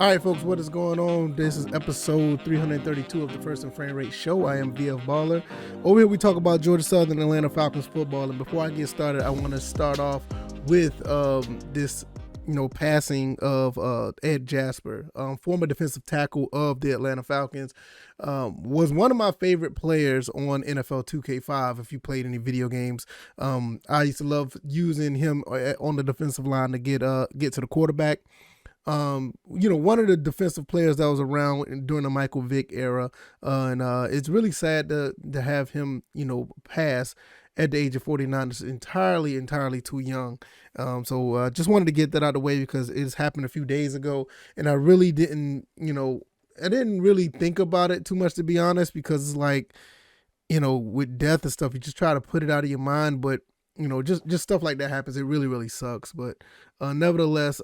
All right, folks, what is going on? This is episode 332 of the First and Frame Rate Show. I am VF Baller. Over here, we talk about Georgia Southern and Atlanta Falcons football. And before I get started, I want to start off with this, passing of Ed Jasper, former defensive tackle of the Atlanta Falcons. Was one of my favorite players on NFL 2K5 if you played any video games. I used to love using him on the defensive line to get to the quarterback. One of the defensive players that was around during the Michael Vick era, and it's really sad to have him, pass at the age of 49. It's entirely too young. So just wanted to get that out of the way because it's happened a few days ago, and I really didn't, I didn't really think about it too much, to be honest, because it's like, with death and stuff, you just try to put it out of your mind, but just stuff like that happens. It really sucks, but nevertheless,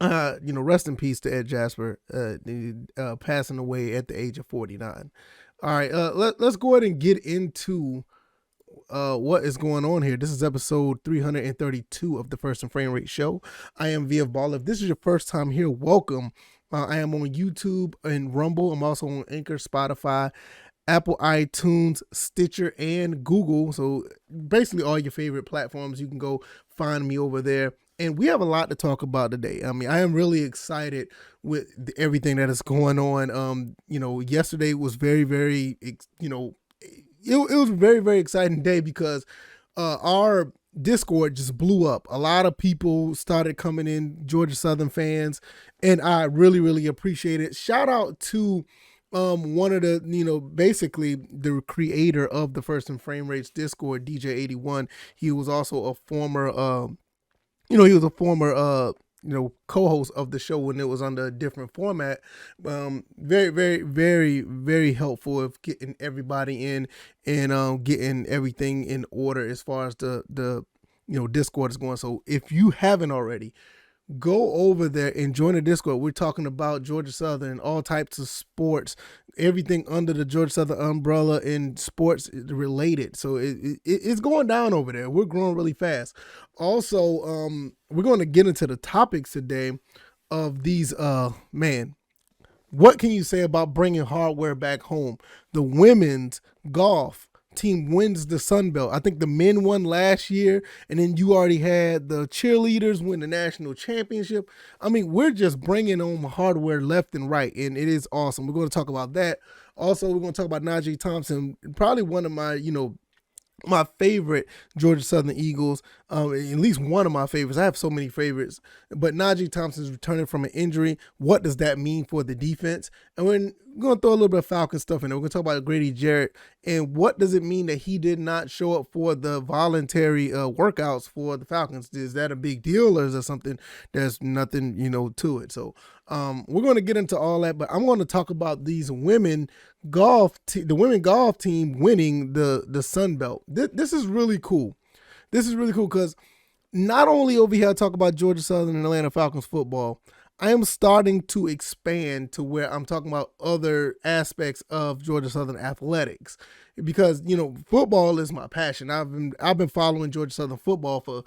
rest in peace to Ed Jasper, passing away at the age of 49. All right, let's go ahead and get into what is going on here. This is episode 332 of the First and Frame Rate Show. I am VF Ball. If this is your first time here, welcome. I am on YouTube and Rumble. I'm also on Anchor, Spotify, Apple iTunes, Stitcher, and Google. So basically all your favorite platforms, you can go find me over there. And we have a lot to talk about today. I mean, I am really excited with everything that is going on. Yesterday was very, it was a very exciting day because our Discord just blew up. A lot of people started coming in, Georgia Southern fans, and I really appreciate it. Shout out to one of the, basically the creator of the First and Frame Rates Discord, DJ81. He was also a former co-host of the show when it was under a different format. Very helpful of getting everybody in and getting everything in order as far as the Discord is going. So if you haven't already, go over there and join the Discord. We're talking about Georgia Southern, all types of sports, everything under the Georgia Southern umbrella and sports related. So it's going down over there. We're growing really fast. Also, we're going to get into the topics today of these, what can you say about bringing hardware back home? The women's golf team wins the Sun Belt. I think the men won last year, and then you already had the cheerleaders win the national championship. I mean, we're just bringing on hardware left and right, and it is awesome. We're going to talk about that. Also, we're going to talk about Najee Thompson, probably one of my, my favorite Georgia Southern Eagles, at least one of my favorites. I have so many favorites, but Najee Thompson is returning from an injury. What does that mean for the defense? And we're going to throw a little bit of Falcon stuff in there. We're going to talk about Grady Jarrett and what does it mean that he did not show up for the voluntary workouts for the Falcons. Is that a big deal, or is there something there's nothing, to it? So we're going to get into all that, but I'm going to talk about these women the women golf team winning the Sun Belt. This is really cool. This is really cool because not only over here I talk about Georgia Southern and Atlanta Falcons football, I am starting to expand to where I'm talking about other aspects of Georgia Southern athletics because, football is my passion. I've been following Georgia Southern football for,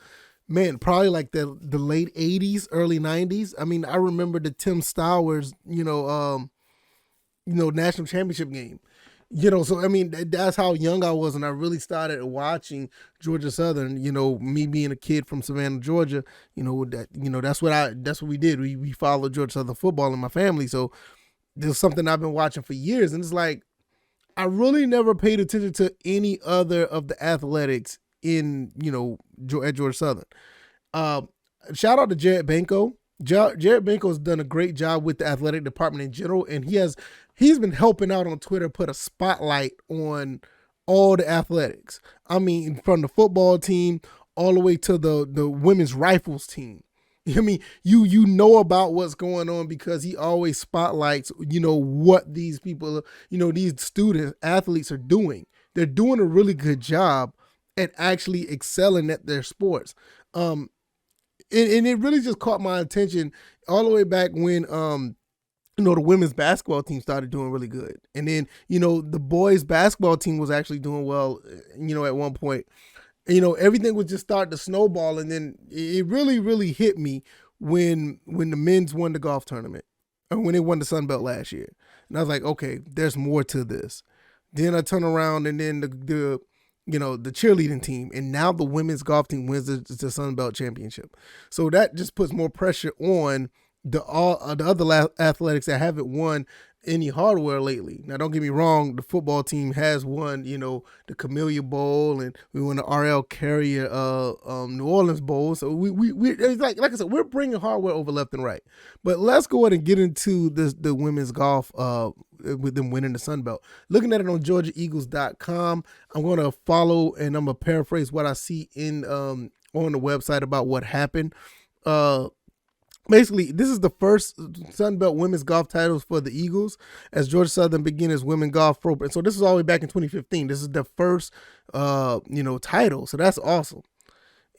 probably like the late 80s, early 90s. I mean, I remember the Tim Stowers, national championship game. So I mean, that's how young I was, and I really started watching Georgia Southern. Me being a kid from Savannah, Georgia. That's what we did. We followed Georgia Southern football in my family. So this is something I've been watching for years, and it's like I really never paid attention to any other of the athletics in at Georgia Southern. Shout out to Jared Benko. Jared Benko has done a great job with the athletic department in general, and he's been helping out on Twitter, put a spotlight on all the athletics. I mean, from the football team all the way to the women's rifles team. I mean, you know about what's going on because he always spotlights, what these people, these students, athletes are doing. They're doing a really good job at actually excelling at their sports. And it really just caught my attention all the way back when, the women's basketball team started doing really good. And then, the boys basketball team was actually doing well, at one point. Everything was just starting to snowball. And then it really hit me when the men's won the golf tournament, or when they won the Sun Belt last year. And I was like, okay, there's more to this. Then I turn around and then the the cheerleading team, and now the women's golf team wins the Sun Belt championship. So that just puts more pressure on the other athletics that haven't won any hardware lately. Now, don't get me wrong, the football team has won, the Camellia Bowl, and we won the RL Carrier New Orleans Bowl. So we it's like I said, we're bringing hardware over left and right. But let's go ahead and get into the women's golf with them winning the Sun Belt. Looking at it on GeorgiaEagles.com, I'm going to follow and I'm going to paraphrase what I see in on the website about what happened. Basically, this is the first Sun Belt women's golf titles for the Eagles as Georgia Southern began its women's golf program. So this is all the way back in 2015. This is the first, title. So that's awesome.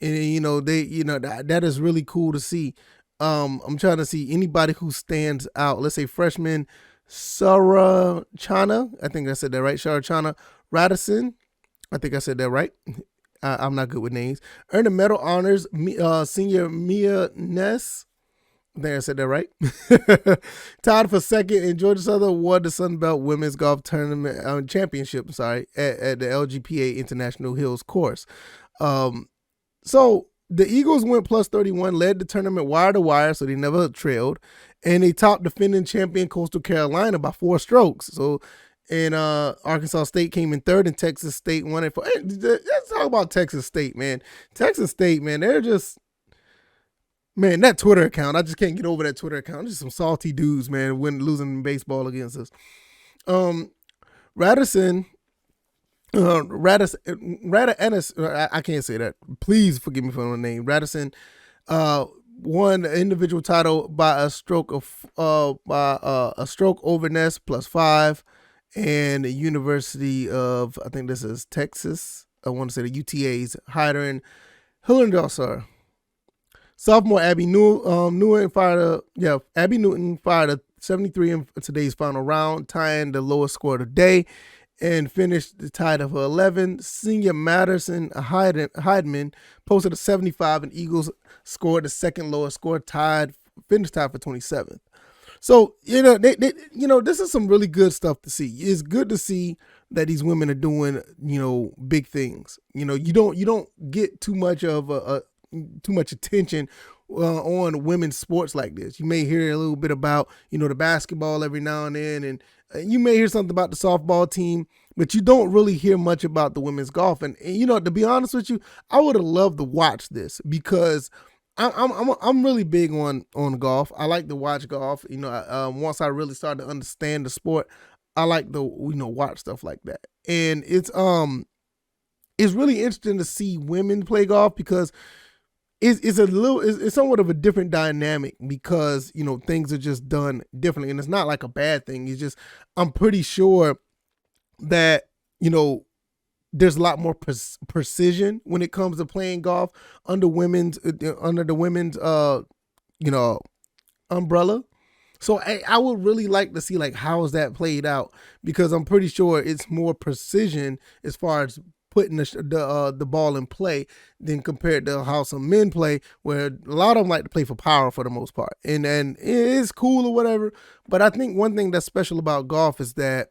And, that is really cool to see. I'm trying to see anybody who stands out. Let's say freshman Sarah Chana. I think I said that right. Sarah Chana Radisson. I think I said that right. I'm not good with names. Earned a medal honors. Senior Mia Ness. I think I said that right. Tied for second, and Georgia Southern won the Sun Belt Women's Golf Tournament Championship. At the LGPA International Hills course. So the Eagles went plus 31, led the tournament wire to wire, so they never trailed, and they topped defending champion Coastal Carolina by 4 strokes. So, and Arkansas State came in third, and Texas State won it for. Hey, let's talk about Texas State, man. Texas State, man, they're just. Man, that Twitter account, I just can't get over that Twitter account. Just some salty dudes, man, when losing baseball against us. Radisson, Ennis, I can't say that. Please forgive me for the name. Radisson won the individual title by a stroke over Ness +5, and the University of, I think this is Texas. I want to say the UTA's Hyder and Hillendorfer. Sophomore Abby Newton fired a 73 in today's final round, tying the lowest score of the day, and finished the tied for 11. Senior Madison Heidman posted a 75, and Eagles scored the second lowest score, finished tied for 27th. So this is some really good stuff to see. It's good to see that these women are doing big things. You don't get too much attention on women's sports like this. You may hear a little bit about, the basketball every now and then, and you may hear something about the softball team, but you don't really hear much about the women's golf. And to be honest with you, I would have loved to watch this because I'm really big on golf. I like to watch golf. Once I really started to understand the sport, I like to watch stuff like that. And it's really interesting to see women play golf because it's somewhat of a different dynamic because, things are just done differently, and it's not like a bad thing. It's just, I'm pretty sure that, there's a lot more precision when it comes to playing golf under the women's umbrella. So I would really like to see how is that played out, because I'm pretty sure it's more precision as far as putting the ball in play than compared to how some men play, where a lot of them like to play for power for the most part. And it's cool or whatever. But I think one thing that's special about golf is that,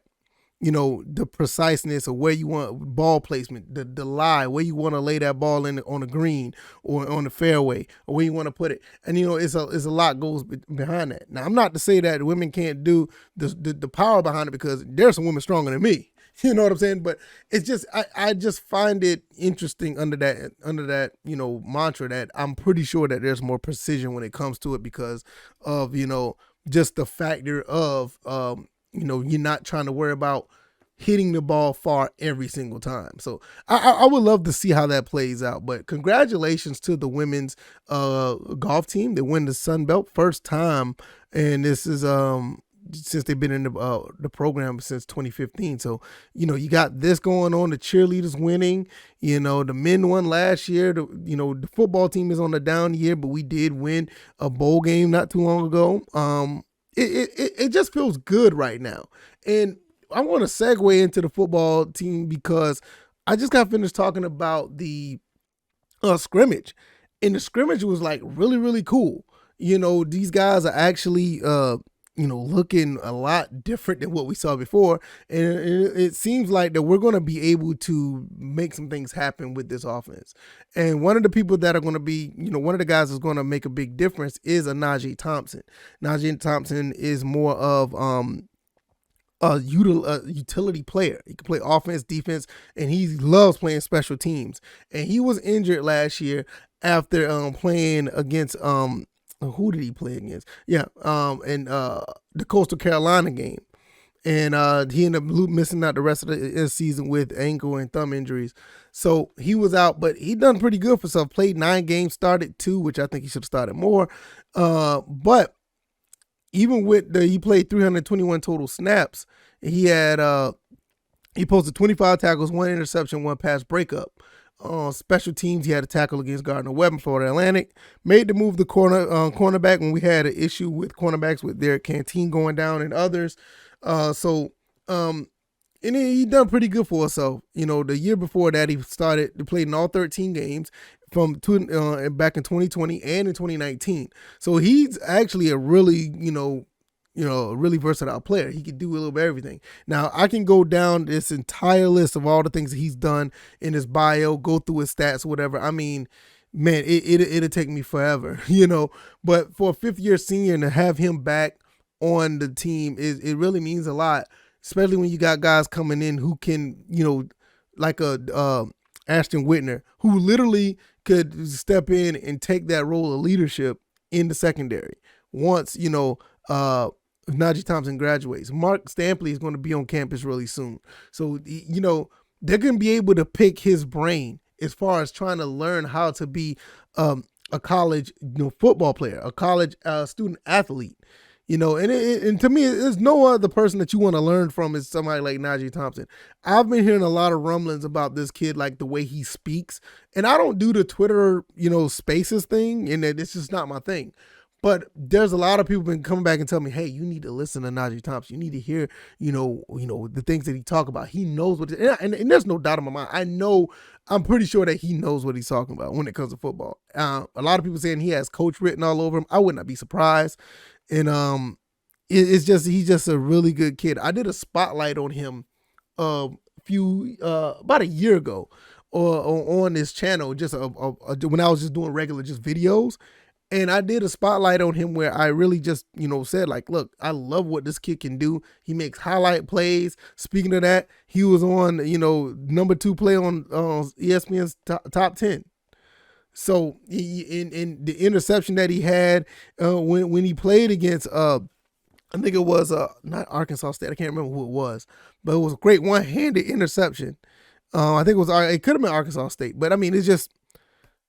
the preciseness of where you want ball placement, the lie, where you want to lay that ball in on the green or on the fairway, or where you want to put it. And, it's a lot goes behind that. Now, I'm not to say that women can't do the power behind it, because there's some women stronger than me. You know what I'm saying? But it's just, I just find it interesting under that, mantra that I'm pretty sure that there's more precision when it comes to it because of, just the factor of, you're not trying to worry about hitting the ball far every single time. So I would love to see how that plays out. But congratulations to the women's golf team. They win the Sun Belt first time. And this is, since they've been in the program since 2015. So, you got this going on, the cheerleaders winning, the men won last year, the football team is on a down year, but we did win a bowl game not too long ago. It just feels good right now. And I want to segue into the football team because I just got finished talking about the scrimmage, and the scrimmage was really, really cool. These guys are actually, looking a lot different than what we saw before. And it seems like that we're going to be able to make some things happen with this offense. And one of the people that are going to be, one of the guys that's going to make a big difference is a Najee Thompson. Najee Thompson is more of, a utility player. He can play offense, defense, and he loves playing special teams. And he was injured last year after playing against who did he play against? Yeah, in the Coastal Carolina game. And he ended up missing out the rest of the season with ankle and thumb injuries. So he was out, but he done pretty good for himself. Played 9 games, started 2, which I think he should have started more. But even with he played 321 total snaps. He posted 25 tackles, 1 interception, 1 pass breakup. Special teams, he had a tackle against Gardner Webb in Florida Atlantic. Made the move to cornerback when we had an issue with cornerbacks with Derek Canteen going down and others. And he done pretty good for himself. The year before that, he played in all 13 games back in 2020 and in 2019. So he's actually a really, really versatile player. He can do a little bit of everything. Now, I can go down this entire list of all the things that he's done in his bio, go through his stats, whatever. I mean, man, it'll take me forever, But for a 5th-year senior and to have him back on the team, it really means a lot, especially when you got guys coming in who can, like a Ashton Whitner, who literally could step in and take that role of leadership in the secondary once, Najee Thompson graduates. Mark Stampley is going to be on campus really soon. So, they're going to be able to pick his brain as far as trying to learn how to be a college football player, a college student athlete. And to me, there's no other person that you want to learn from is somebody like Najee Thompson. I've been hearing a lot of rumblings about this kid, like the way he speaks. And I don't do the Twitter, spaces thing, and it's just not my thing. But there's a lot of people been coming back and telling me, hey, you need to listen to Najee Thompson. You need to hear, the things that he talk about. He knows what, and there's no doubt in my mind. I'm pretty sure that he knows what he's talking about when it comes to football. A lot of people saying he has coach written all over him. I would not be surprised. And he's just a really good kid. I did a spotlight on him about a year ago on this channel, just when I was just doing regular just videos. And I did a spotlight on him where I really just, said like, look, I love what this kid can do. He makes highlight plays. Speaking of that, he was on, number 2 play on ESPN's top 10. So in the interception that he had when he played against, I think it was not Arkansas State. I can't remember who it was, but it was a great one-handed interception. I think it could have been Arkansas State, but I mean, it's just,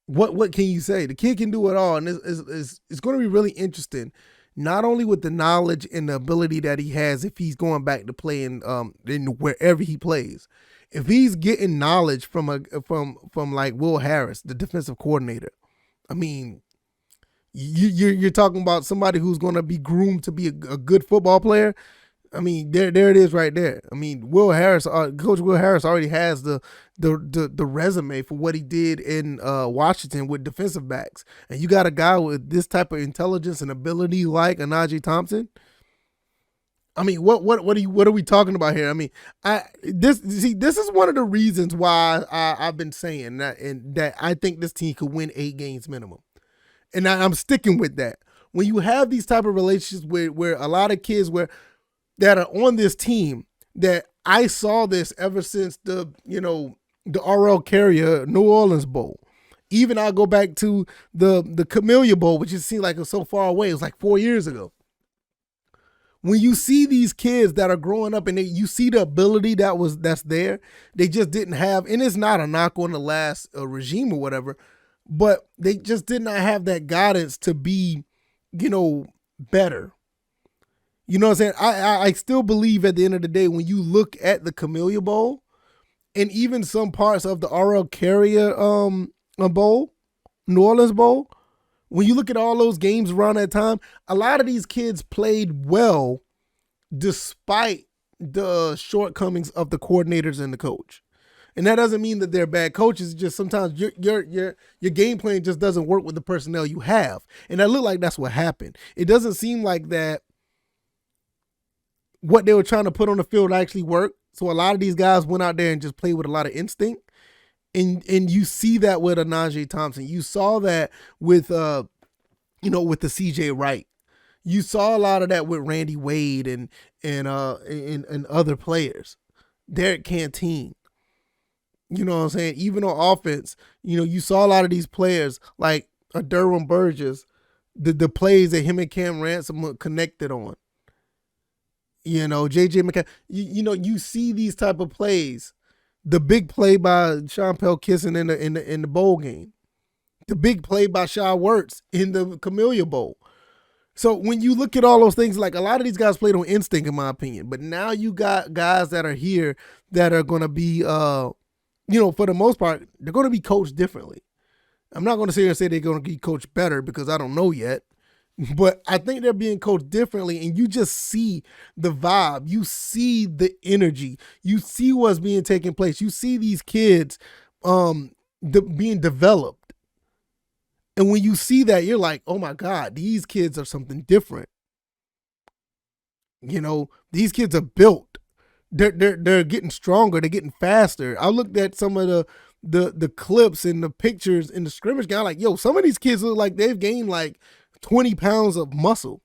what can you say? The kid can do it all, and it's going to be really interesting, not only with the knowledge and the ability that he has if he's going back to playing in wherever he plays. If he's getting knowledge from like Will Harris, the defensive coordinator, I mean, you're talking about somebody who's going to be groomed to be a good football player. I mean, there it is right there. I mean, Coach Will Harris already has the resume for what he did in Washington with defensive backs, and you got a guy with this type of intelligence and ability like a Najee Thompson. I mean, what are we talking about here? I mean, this is one of the reasons why I've been saying that I think this team could win 8 games minimum, and I'm sticking with that. When you have these type of relationships where a lot of kids that are on this team, that I saw this ever since the RL Carrier New Orleans Bowl. Even I'll go back to the Camellia Bowl, which it seemed like it was so far away. It was like 4 years ago. When you see these kids that are growing up and you see the ability that's there, they just didn't have, and it's not a knock on the last regime or whatever, but they just did not have that guidance to be, better. You know what I'm saying? I still believe at the end of the day, when you look at the Camellia Bowl and even some parts of the RL Carrier Bowl, New Orleans Bowl, when you look at all those games around that time, a lot of these kids played well despite the shortcomings of the coordinators and the coach. And that doesn't mean that they're bad coaches. It's just sometimes your game plan just doesn't work with the personnel you have. And that looked like that's what happened. It doesn't seem like that what they were trying to put on the field actually worked. So a lot of these guys went out there and just played with a lot of instinct. And you see that with a Najee Thompson. You saw that with with the CJ Wright. You saw a lot of that with Randy Wade and other players. Derek Canteen. You know what I'm saying? Even on offense, you saw a lot of these players like a Derwin Burgess, the plays that him and Cam Ransom connected on. JJ McCann. You see these type of plays. The big play by Sean Pell Kissin in the bowl game. The big play by Shaw Wirtz in the Camellia Bowl. So when you look at all those things, like a lot of these guys played on instinct, in my opinion. But now you got guys that are here that are going to be, for the most part, they're going to be coached differently. I'm not going to sit here and say they're going to be coached better because I don't know yet. But I think they're being coached differently, and you just see the vibe. You see the energy. You see what's being taking place. You see these kids being developed. And when you see that, you're like, oh, my God, these kids are something different. These kids are built. They're getting stronger. They're getting faster. I looked at some of the clips and the pictures in the scrimmage game. I'm like, yo, some of these kids look like they've gained like 20 pounds of muscle.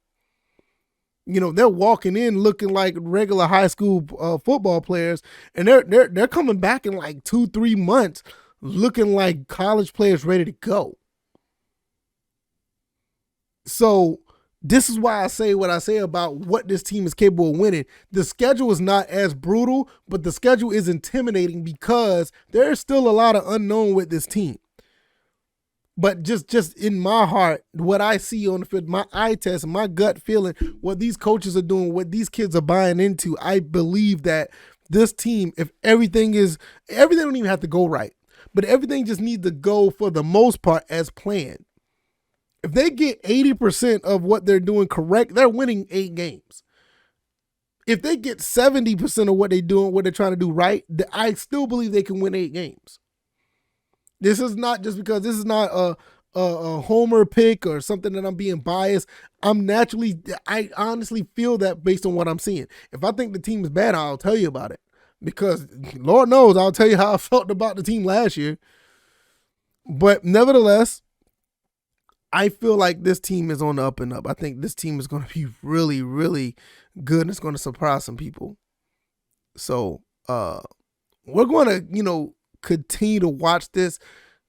They're walking in looking like regular high school football players, and they're coming back in like 2-3 months looking like college players ready to go. So this is why I say what I say about what this team is capable of winning. The schedule is not as brutal, but the schedule is intimidating because there's still a lot of unknown with this team. But just in my heart, what I see on the field, my eye test, my gut feeling, what these coaches are doing, what these kids are buying into, I believe that this team, if everything don't even have to go right, but everything just needs to go for the most part as planned. If they get 80% of what they're doing correct, they're winning 8 games. If they get 70% of what they're doing, what they're trying to do right, I still believe they can win 8 games. This is not just because this is not a homer pick or something that I'm being biased. I honestly feel that based on what I'm seeing. If I think the team is bad, I'll tell you about it. Because Lord knows I'll tell you how I felt about the team last year. But nevertheless, I feel like this team is on the up and up. I think this team is going to be really, really good and it's going to surprise some people. So we're going to, continue to watch this.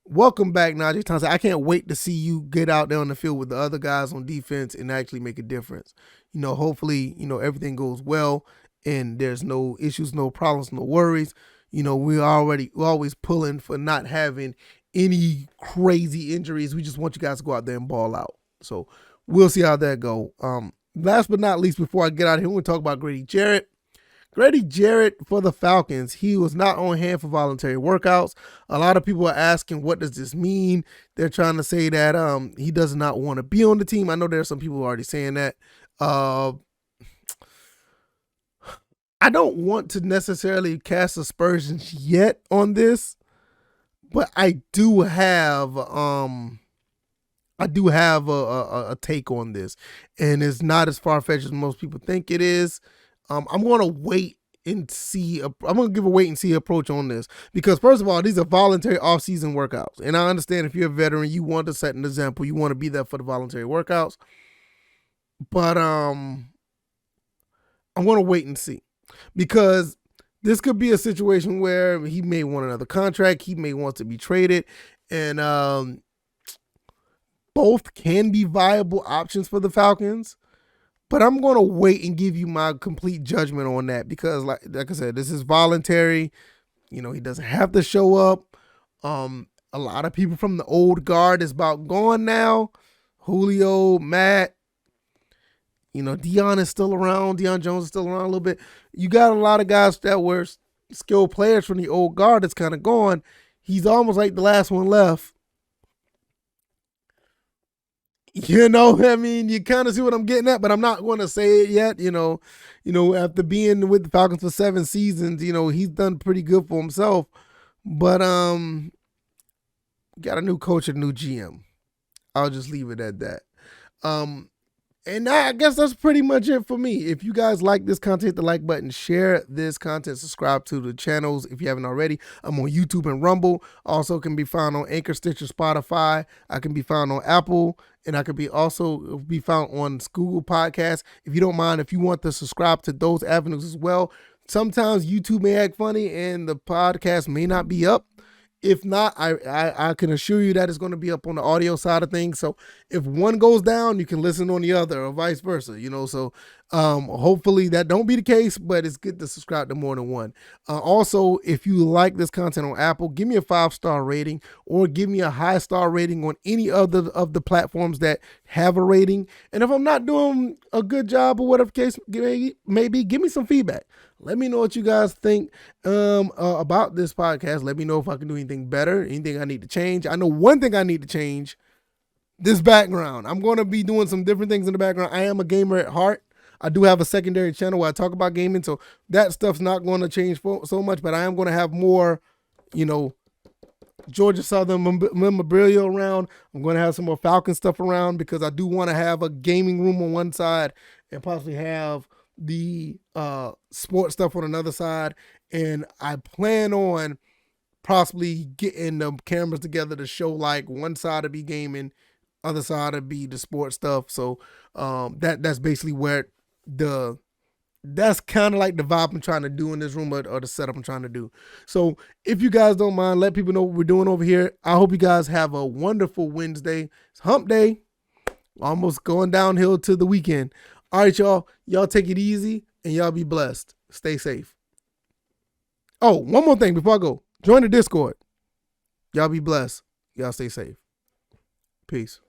Welcome back, Najee Thompson. I can't wait to see you get out there on the field with the other guys on defense and actually make a difference. Hopefully, everything goes well and there's no issues, no problems, no worries. We're always pulling for not having any crazy injuries. We just want you guys to go out there and ball out. So we'll see how that go. Last but not least, before I get out of here, we're going to talk about Grady Jarrett. Grady Jarrett for the Falcons, he was not on hand for voluntary workouts. A lot of people are asking, what does this mean? They're trying to say that he does not want to be on the team. I know there are some people already saying that. I don't want to necessarily cast aspersions yet on this, but I do have a take on this, and it's not as far-fetched as most people think it is. I'm going to wait and see. I'm going to give a wait and see approach on this because, first of all, these are voluntary off-season workouts. And I understand if you're a veteran, you want to set an example. You want to be there for the voluntary workouts. But I'm going to wait and see because this could be a situation where he may want another contract. He may want to be traded. And both can be viable options for the Falcons. But I'm going to wait and give you my complete judgment on that because, like I said, this is voluntary. He doesn't have to show up. A lot of people from the old guard is about gone now. Julio, Matt, Deion is still around. Deion Jones is still around a little bit. You got a lot of guys that were skilled players from the old guard that's kind of gone. He's almost like the last one left. You kind of see what I'm getting at, but I'm not going to say it yet. After being with the Falcons for 7 seasons, he's done pretty good for himself. But got a new coach and a new GM. I'll just leave it at that. And I guess that's pretty much it for me. If you guys like this content, hit the like button, share this content, subscribe to the channels if you haven't already. I'm on YouTube and Rumble. Also can be found on Anchor, Stitcher, Spotify. I can be found on Apple, and I can be also be found on Google Podcasts. If you don't mind, if you want to subscribe to those avenues as well. Sometimes YouTube may act funny and the podcast may not be up. If not, I can assure you that it's going to be up on the audio side of things. So if one goes down, you can listen on the other, or vice versa. So hopefully that don't be the case, but it's good to subscribe to more than one. Also, if you like this content on Apple, give me a 5-star rating, or give me a high star rating on any other of the platforms that have a rating. And if I'm not doing a good job, or whatever case maybe, give me some feedback. Let me know what you guys think about this podcast. Let me know if I can do anything better, anything I need to change. I know one thing I need to change, this background. I'm going to be doing some different things in the background. I am a gamer at heart. I do have a secondary channel where I talk about gaming, so that stuff's not going to change so much, but I am going to have more, Georgia Southern memorabilia around. I'm going to have some more Falcon stuff around, because I do want to have a gaming room on one side and possibly have the sports stuff on another side. And I plan on possibly getting the cameras together to show, like, one side to be gaming, other side to be the sports stuff. So that's basically where that's kind of like the vibe I'm trying to do in this room, or the setup I'm trying to do. So if you guys don't mind, let people know what we're doing over here. I hope you guys have a wonderful Wednesday. It's hump day, almost going downhill to the weekend. All right, y'all. Y'all take it easy, and y'all be blessed. Stay safe. Oh, one more thing before I go. Join the Discord. Y'all be blessed. Y'all stay safe. Peace.